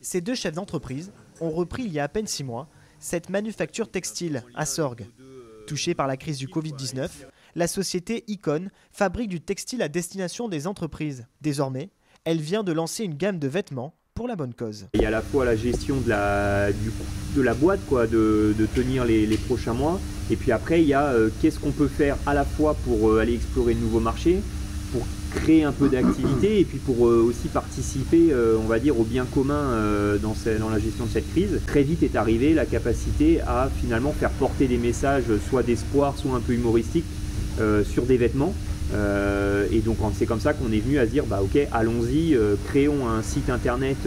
Ces deux chefs d'entreprise ont repris il y a à peine 6 mois cette manufacture textile à Sorgues. Touchée par la crise du Covid-19, la société Icon fabrique du textile à destination des entreprises. Désormais, elle vient de lancer une gamme de vêtements pour la bonne cause. Il y a à la fois la gestion de la boîte, quoi, de tenir les prochains mois. Et puis après, il y a qu'est-ce qu'on peut faire à la fois pour aller explorer de nouveaux marchés, pour créer un peu d'activité et puis pour aussi participer, on va dire, au bien commun dans la gestion de cette crise. Très vite est arrivée la capacité à finalement faire porter des messages, soit d'espoir, soit un peu humoristiques, sur des vêtements. Et donc c'est comme ça qu'on est venu à se dire bah ok, allons-y, créons un site internet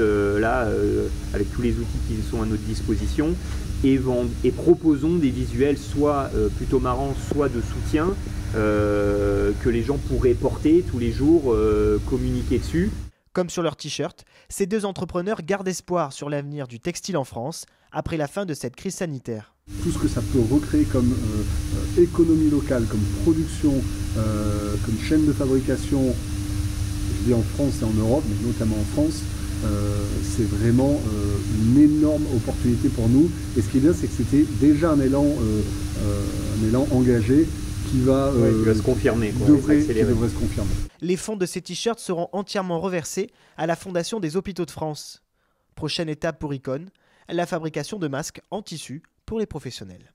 avec tous les outils qui sont à notre disposition et proposons des visuels soit plutôt marrants, soit de soutien que les gens pourraient porter tous les jours, communiquer dessus. Comme sur leur t-shirt, ces deux entrepreneurs gardent espoir sur l'avenir du textile en France après la fin de cette crise sanitaire. Tout ce que ça peut recréer comme économie locale, comme production, comme chaîne de fabrication, je dis en France et en Europe, mais notamment en France, c'est vraiment une énorme opportunité pour nous. Et ce qui est bien, c'est que c'était déjà un élan engagé qui va se confirmer, qui devrait se confirmer. Les fonds de ces t-shirts seront entièrement reversés à la Fondation des Hôpitaux de France. Prochaine étape pour Icon, la fabrication de masques en tissu pour les professionnels.